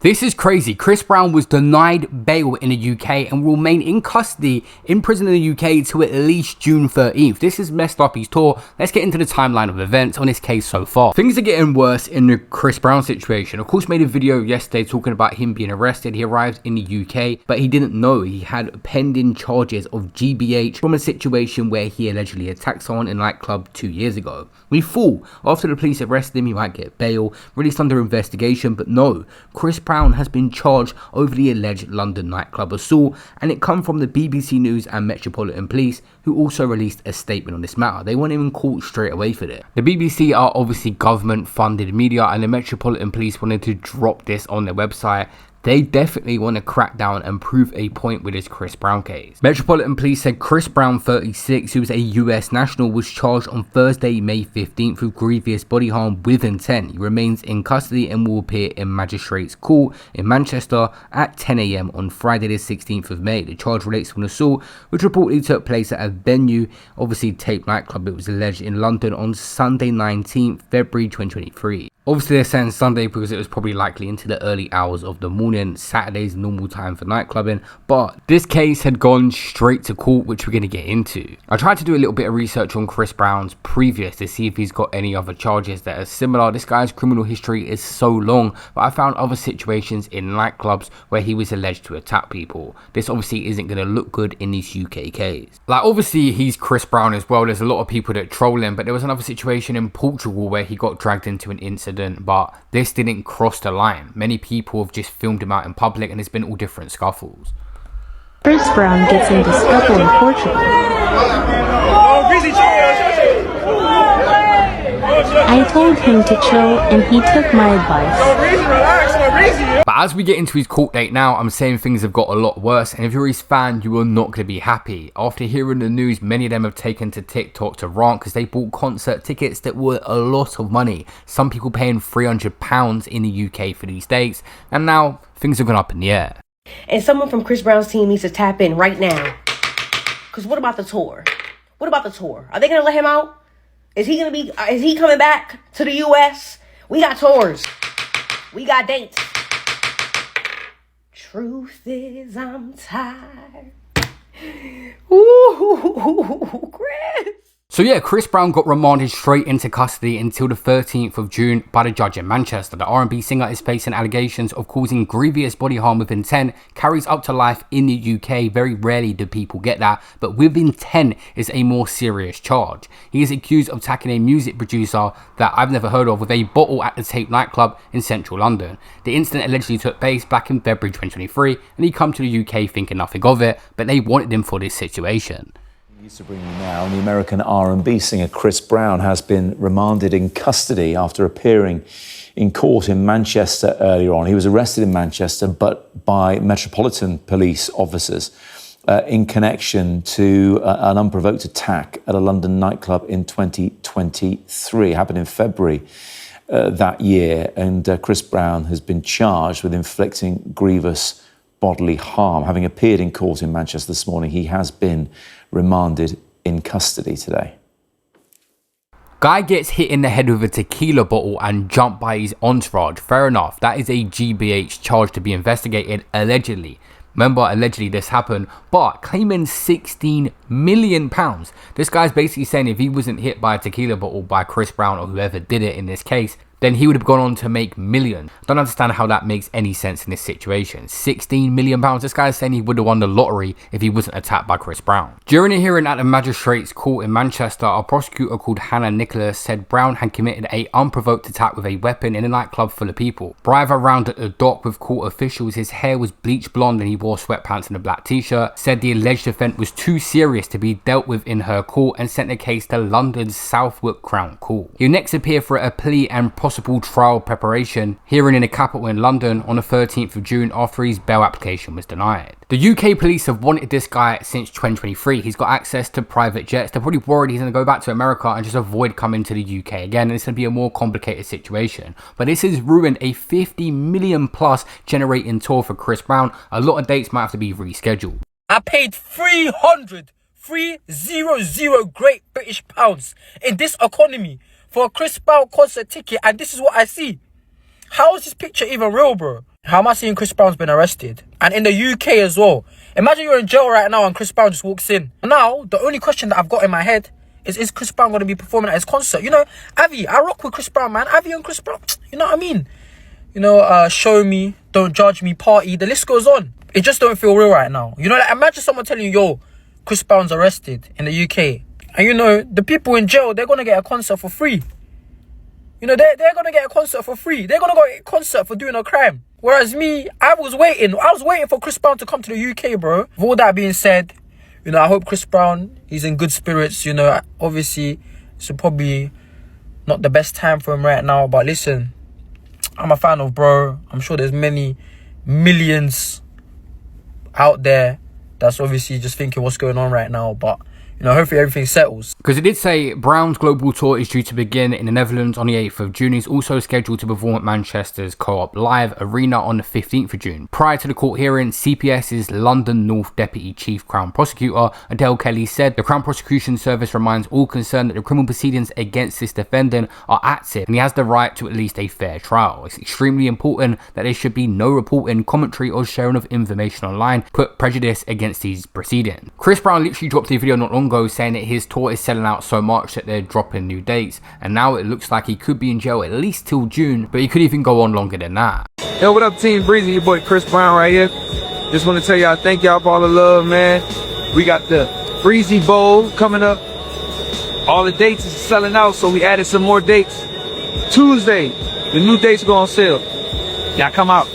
This is crazy. Chris Brown was denied bail in the UK and will remain in custody in prison in the UK till at least June 13th. This has messed up his tour. Let's get into the timeline of events on this case so far. Things are getting worse in the Chris Brown situation. Of course, made a video yesterday talking about him being arrested. He arrived in the UK, but he didn't know he had pending charges of GBH from a situation where he allegedly attacked someone in a nightclub 2 years ago. We thought after the police arrested him, he might get bail, released under investigation, but no. Chris Brown has been charged over the alleged London nightclub assault, and it come from the BBC News and Metropolitan Police, who also released a statement on this matter. They weren't even caught straight away for this. The BBC are obviously government funded media, and the Metropolitan Police wanted to drop this on their website. They definitely want to crack down and prove a point with this Chris Brown case. Metropolitan Police said Chris Brown, 36, who was a US national, was charged on Thursday, May 15th with grievous body harm with intent. He remains in custody and will appear in Magistrates Court in Manchester at 10 AM on Friday the 16th of May. The charge relates to an assault which reportedly took place at a venue, obviously Tape nightclub, it was alleged, in London on Sunday 19th February 2023. Obviously they're saying Sunday because it was probably likely into the early hours of the morning. Saturday's normal time for nightclubbing, but this case had gone straight to court, which we're going to get into. I tried to do a little bit of research on Chris Brown's previous to see if he's got any other charges that are similar. This guy's criminal history is so long, but I found other situations in nightclubs where he was alleged to attack people. This obviously isn't going to look good in this UK case. Like, obviously he's Chris Brown as well. There's a lot of people that troll him, but there was another situation in Portugal where he got dragged into an incident, but this didn't cross the line. Many people have just filmed him out in public and there's been all different scuffles. Chris Brown gets into scuffle in Portugal. I told him to chill and he took my advice. But as we get into his court date now, I'm saying things have got a lot worse, and if you're his fan, you are not going to be happy. After hearing the news, many of them have taken to TikTok to rant because they bought concert tickets that were a lot of money. Some people paying £300 in the UK for these dates, and now things have gone up in the air. And someone from Chris Brown's team needs to tap in right now. Because what about the tour? What about the tour? Are they going to let him out? Is he coming back to the US? We got tours. We got dates. Truth is, I'm tired. Ooh, Chris. So yeah, Chris Brown got remanded straight into custody until the 13th of June by the judge in Manchester. The R&B singer is facing allegations of causing grievous body harm with intent, carries up to life in the UK. Very rarely do people get that, but with intent is a more serious charge. He is accused of attacking a music producer that I've never heard of with a bottle at the Tape nightclub in central London. The incident allegedly took place back in February 2023, and he come to the UK thinking nothing of it, but they wanted him for this situation. To bring you now, the American R&B singer Chris Brown has been remanded in custody after appearing in court in Manchester earlier on. He was arrested in Manchester, but by Metropolitan Police officers in connection to an unprovoked attack at a London nightclub in 2023. It happened in February that year, and Chris Brown has been charged with inflicting grievous bodily harm. Having appeared in court in Manchester this morning, he has been remanded in custody today. Guy gets hit in the head with a tequila bottle and jumped by his entourage. Fair enough, that is a GBH charge to be investigated, allegedly. Remember, allegedly this happened, but claiming £16 million. This guy's basically saying if he wasn't hit by a tequila bottle by Chris Brown or whoever did it in this case, then he would have gone on to make millions. Don't understand how that makes any sense in this situation. £16 million. This guy's saying he would have won the lottery if he wasn't attacked by Chris Brown. During a hearing at the Magistrates Court in Manchester, a prosecutor called Hannah Nicholas said Brown had committed an unprovoked attack with a weapon in a nightclub full of people. Drive around at the dock with court officials. His hair was bleached blonde and he wore sweatpants and a black t-shirt. Said the alleged offence was too serious to be dealt with in her court and sent the case to London's Southwark Crown Court. He'll next appear for a plea and possible trial preparation hearing in the capital in London on the 13th of June after his bail application was denied. The UK police have wanted this guy since 2023. He's got access to private jets. They're probably worried he's going to go back to America and just avoid coming to the UK again, and it's going to be a more complicated situation. But this has ruined a £50 million plus generating tour for Chris Brown. A lot of dates might have to be rescheduled. I paid 300 Great British pounds in this economy for a Chris Brown concert ticket, and this is what I see. How is this picture even real, bro? How am I seeing Chris Brown's been arrested? And in the UK as well. Imagine you're in jail right now and Chris Brown just walks in. Now, the only question that I've got in my head is Chris Brown going to be performing at his concert? You know, Avi, I rock with Chris Brown, man. Avi and Chris Brown, you know what I mean? You know, Show Me, Don't Judge Me, Party, the list goes on. It just don't feel real right now. You know, like, imagine someone telling you, yo, Chris Brown's arrested in the UK. And you know, the people in jail, they're going to get a concert for free. You know, they're going to get a concert for free. They're going to get a concert for doing a crime. Whereas me, I was waiting for Chris Brown to come to the UK, bro. With all that being said, you know, I hope Chris Brown, he's in good spirits. You know, obviously, it's probably not the best time for him right now. But listen, I'm a fan of bro. I'm sure there's many millions out there that's obviously just thinking what's going on right now. But you know, hopefully everything settles. Because it did say Brown's global tour is due to begin in the Netherlands on the 8th of June. He's also scheduled to perform at Manchester's Co-op Live Arena on the 15th of June. Prior to the court hearing, CPS's London North Deputy Chief Crown Prosecutor Adele Kelly said the Crown Prosecution Service reminds all concerned that the criminal proceedings against this defendant are active and he has the right to at least a fair trial. It's extremely important that there should be no reporting, commentary or sharing of information online put prejudice against these proceedings. Chris Brown literally dropped a video not long ago saying that his tour is selling out so much that they're dropping new dates, and now it looks like he could be in jail at least till June, but he could even go on longer than that. Yo, what up, Team Breezy? Your boy Chris Brown right here. Just want to tell y'all thank y'all for all the love, man. We got the Breezy Bowl coming up. All the dates is selling out, so we added some more dates. Tuesday, the new dates go on sale. Y'all come out.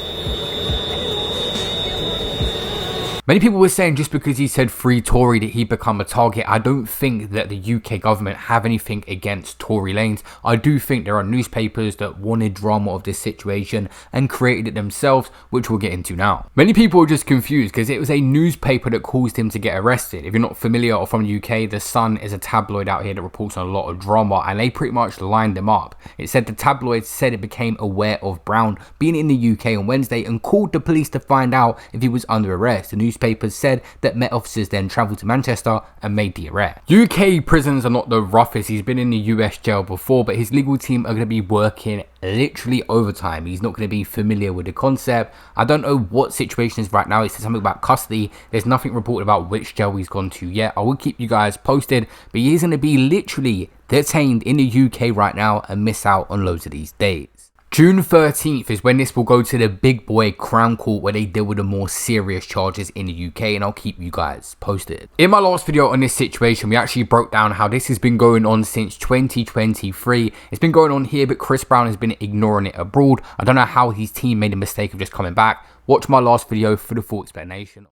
Many people were saying just because he said free Tory that he become a target. I don't think that the UK government have anything against Tory lanes. I do think there are newspapers that wanted drama of this situation and created it themselves, which we'll get into now. Many people are just confused because it was a newspaper that caused him to get arrested. If you're not familiar or from the UK, The Sun is a tabloid out here that reports on a lot of drama, and they pretty much lined him up. It said the tabloid said it became aware of Brown being in the UK on Wednesday and called the police to find out if he was under arrest. The newspapers said that Met officers then travelled to Manchester and made the arrest. UK prisons are not the roughest. He's been in the US jail before, but his legal team are going to be working literally overtime. He's not going to be familiar with the concept. I don't know what situation is right now. He said something about custody. There's nothing reported about which jail he's gone to yet. I will keep you guys posted, but he is going to be literally detained in the UK right now and miss out on loads of these days. June 13th is when this will go to the big boy Crown Court, where they deal with the more serious charges in the UK, and I'll keep you guys posted. In my last video on this situation, we actually broke down how this has been going on since 2023. It's been going on here, but Chris Brown has been ignoring it abroad. I don't know how his team made a mistake of just coming back. Watch my last video for the full explanation.